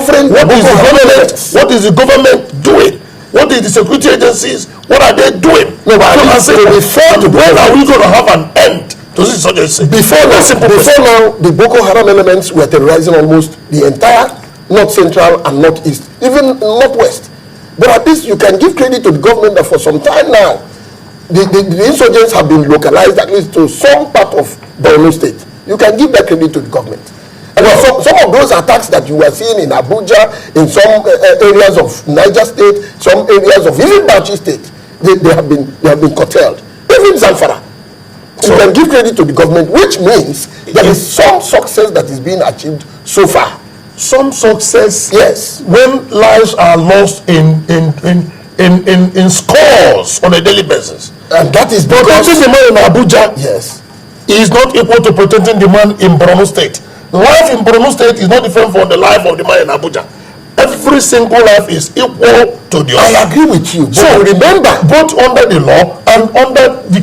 suffering. What is the government doing? What is the security agencies? What are they doing? No, but when are we going to have an end to this insurgency? Before now, the Boko Haram elements were terrorizing almost the entire North Central and Northeast, even Northwest. But at least you can give credit to the government that for some time now, the insurgents have been localized at least to some part of Borno State. You can give that credit to the government. And some of those attacks that you were seeing in Abuja, in some areas of Niger State, some areas of even Bauchi State, they have been curtailed. Even Zamfara. So you can give credit to the government, which means there is some success that is being achieved so far. Some success, yes. When lives are lost in scores on a daily basis, and that is because protecting the man in Abuja, yes, is not equal to protecting the man in Borno State. Life in Borno State is not different from the life of the man in Abuja. Every single life is equal to the other. I agree with you. So remember, both under the law and under the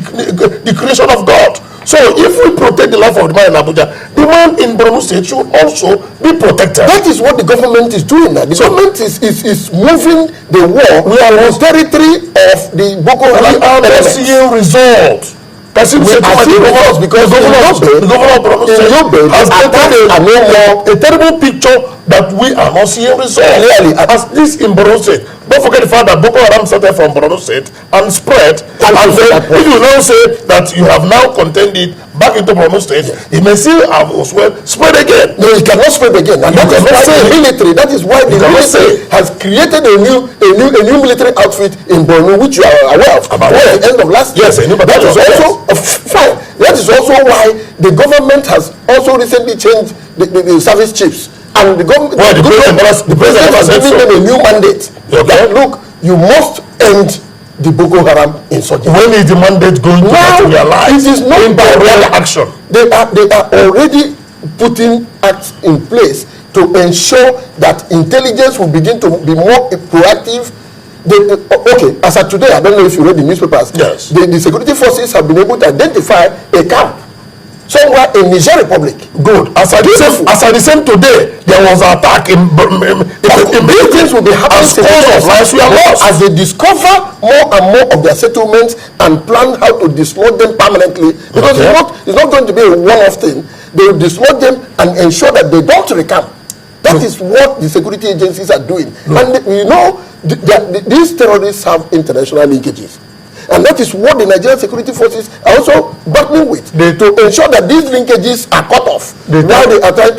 creation of God. So if we protect the life of the man in Abuja, the man in Borno State should also be protected. That is what the government is doing now. The government is moving the war. We are on territory of the Boko Haram. We are not seeing results. Because the governor of Borno State has painted a terrible picture that we are not seeing results. Really, as this in Borno State. Don't forget the fact that Boko Haram started from Borno State and spread. And then if you now say that you have now contended back into Borno State, it may still have as well spread again. No, it cannot spread again. And that is why the military, that is why the military has created a new military outfit in Borno, which you are aware of. About the end of last year. Yes, I know, but that is also fine. That is also why the government has also recently changed the service chiefs. And the government, the president has given them a new mandate. Okay. That, look, you must end the Boko Haram insurgency. When is the mandate going to materialize? It is not by real action. They are already putting acts in place to ensure that intelligence will begin to be more proactive. Okay, as of today, I don't know if you read the newspapers. Yes. The security forces have been able to identify a camp somewhere in Niger Republic. Good. As I the same today, there was an attack in these things will be happening of lives we are lost. As they discover more and more of their settlements and plan how to dislodge them permanently, because it's not going to be a one-off thing. They will dislodge them and ensure that they don't recamp. That is what the security agencies are doing. And you know, these terrorists have international linkages. And that is what the Nigerian security forces are also battling with, to ensure that these linkages are cut off. Now they are trying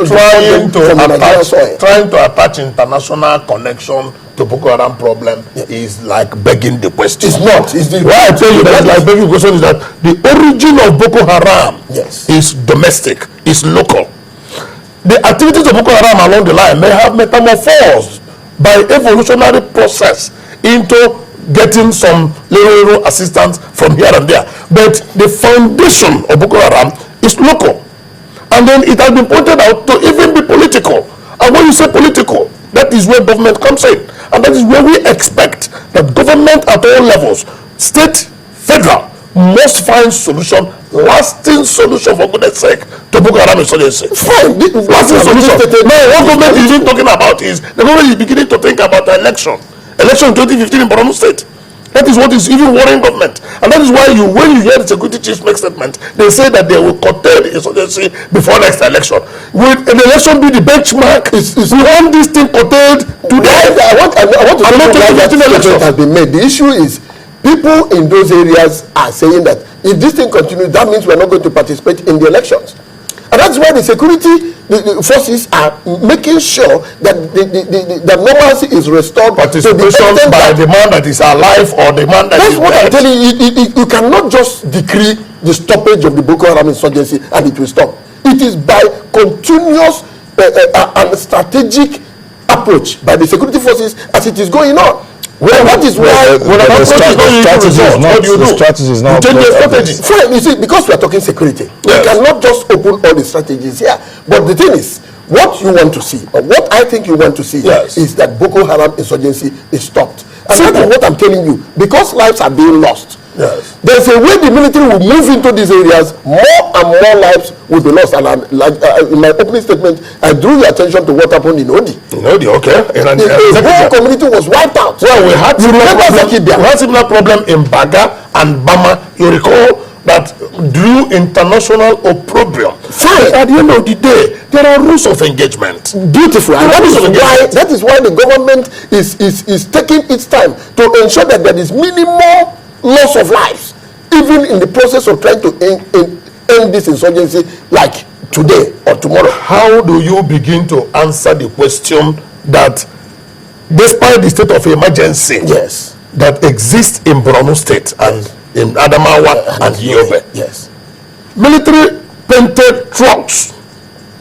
to attach international connection to Boko Haram problem is like begging the question. It's not. Why I tell you that like begging the question is that the origin of Boko Haram is domestic, is local. The activities of Boko Haram along the line may have metamorphosed by evolutionary process into getting some little assistance from here and there, but the foundation of Boko Haram is local, and then it has been pointed out to even be political. And when you say political, that is where government comes in, and that is where we expect that government at all levels, state, federal, must find solution, lasting solution, for goodness sake, to Boko Haram insurgency. Fine, lasting solution. Now, what government is even talking about is the government is beginning to think about the election in 2015 in Borno State. That is what is even worrying government. And that is why when you hear the security chiefs make statement, they say that they will curtail the insurgency before next election. Will an election be the benchmark? We want this thing curtailed today. I want to know why that statement has been made. The issue is people in those areas are saying that if this thing continues, that means we're not going to participate in the elections. And that's why the security forces are making sure that the normalcy is restored. Participation by the man that is alive or the man that is dead. That's what I'm telling you. You cannot just decree the stoppage of the Boko Haram insurgency and it will stop. It is by continuous and strategic approach by the security forces as it is going on. Well, that is why the strategy is not change the strategy. Fine, you see, because we are talking security, we cannot just open all the strategies here. But the thing is, what you want to see, or what I think you want to see, is that Boko Haram insurgency is stopped. And that is what I'm telling you. Because lives are being lost, Yes. There's a way the military will move into these areas, more and more lives will be lost. And in my opening statement, I drew your attention to what happened in Odi. In Odi, okay. The whole community was wiped out. Well, we had similar problem in Baga and Bama. You recall that drew international opprobrium. Fine. At the end of the day, there are rules of engagement. Beautiful. And that is why the government is taking its time to ensure that there is minimal loss of lives, even in the process of trying to end this insurgency, like today or tomorrow. How do you begin to answer the question that despite the state of emergency that exists in Borno State and in Adamawa and Yobe, military painted trucks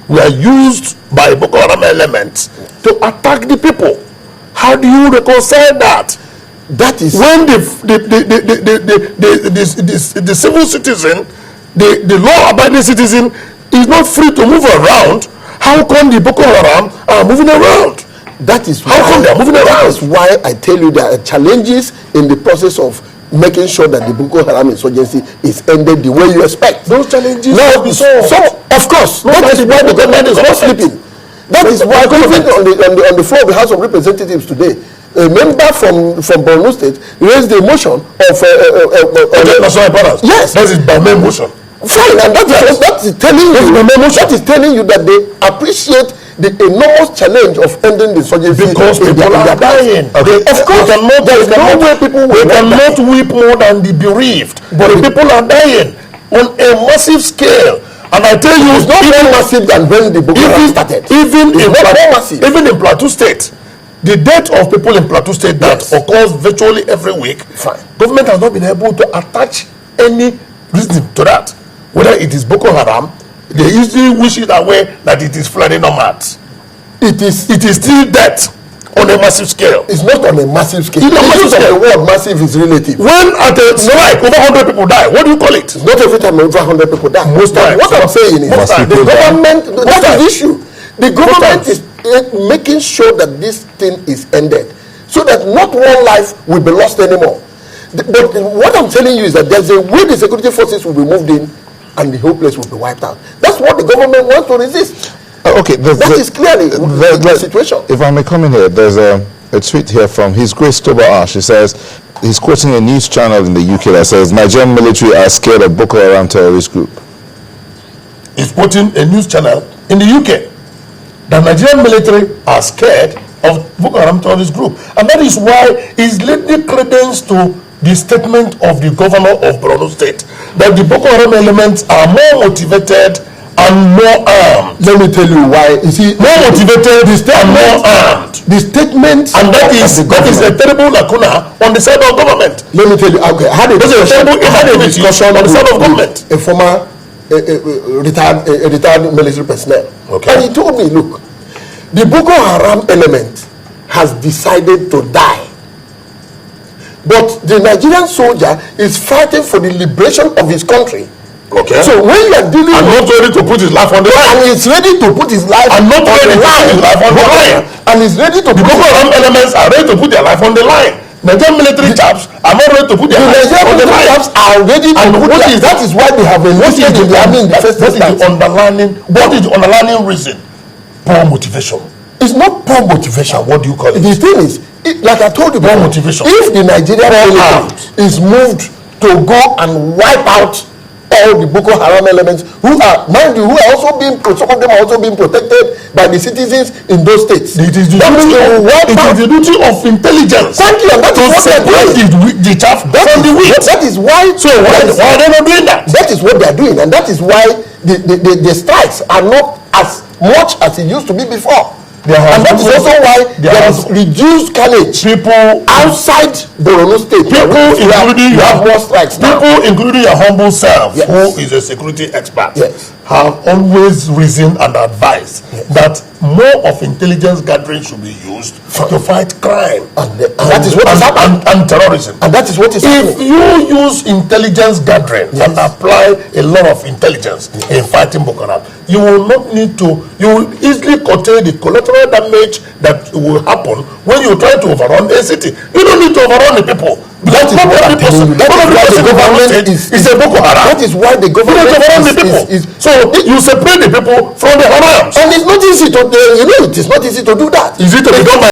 were used by Boko Haram elements to attack the people? How do you reconcile that? That is when the civil citizen, the law-abiding citizen, is not free to move around. How come the Boko Haram are moving around? That is how come they are moving around. That is why I tell you there are challenges in the process of making sure that the Boko Haram insurgency is ended the way you expect. Those challenges will be solved. So, of course, that is why the government is not sleeping. That is why on the floor of the House of Representatives today, a member from Borno State raised the motion of national importance. Yes, that is by main motion. Fine, and that is telling you that they appreciate the enormous challenge of ending the insurgency because people are dying. Okay. Of course, there is no way people will cannot weep more than the bereaved. But the people are dying on a massive scale. And I tell you, it's not more massive than when the Boko Haram started. Even in Plateau State, the death of people in Plateau State that occurs virtually every week, government has not been able to attach any reason to that. Whether it is Boko Haram, they usually wish it away that it is flooding nomads. It is still death on a massive scale. It's not on a massive scale. The word massive is relative. When at a strike over 100 people die, what do you call it? It's not every time over 100 people die. Most times. What I'm saying is the government, that's the issue. The government is making sure that this thing is ended so that not one life will be lost anymore. But what I'm telling you is that there's a way the security forces will be moved in and the whole place will be wiped out. That's what the government wants to resist. Okay, that is clearly the situation. If I may come in here, there's a tweet here from His Grace Toba Ash. He says, he's quoting a news channel in the UK that says, Nigerian military are scared of Boko Haram terrorist group. He's quoting a news channel in the UK. The Nigerian military are scared of Boko Haram terrorist group. And that is why he's lending credence to the statement of the governor of Borno State that the Boko Haram elements are more motivated and more armed. Let me tell you why. You see, more motivated and more armed. The statement, and that is a terrible lacuna on the side of government. Let me tell you, okay, I had a discussion on the side of government. A former retired military personnel, and he told me, look, the Boko Haram element has decided to die. But the Nigerian soldier is fighting for the liberation of his country. Okay. So when you are dealing not ready to put his life on the line. And he's ready to put his life on the line. And he's ready to the Boko Haram elements are ready to put their life on the line. Nigerian military chaps are not ready to put their life on the line. Chaps are ready to put their, that is why they have enlisted in the army in the first instance. What is the underlying reason? Poor motivation. It's not poor motivation. What do you call it? The thing is, like I told you, poor motivation. If the Nigerian military is moved to go and wipe out all the Boko Haram elements who are, mind you, some of them are also being protected by the citizens in those states. It is the duty of intelligence. Thank you, and that is what they're doing. The chaff from the wheat. That is why. So why are they not doing that? That is what they are doing, and that is why the strikes are not as much as it used to be before. And that is also why there is reduced carnage. People outside Borno State. People including you have more strikes now. People including your humble self, who is a security expert, have always reasoned and advised that more of intelligence gathering should be used to fight crime. And that is what is happening. And terrorism. And that is what is happening. If you use intelligence gathering and apply a lot of intelligence in fighting Boko Haram, you will not need to, you will easily curtail the collateral damage that will happen when you try to overrun a city. You don't need to overrun the people. Because not every person, not every person the government is a Boko Haram. That is why the government is so you separate the people from the Harams. And it's not easy to, it is not easy to do that. Is it to be done by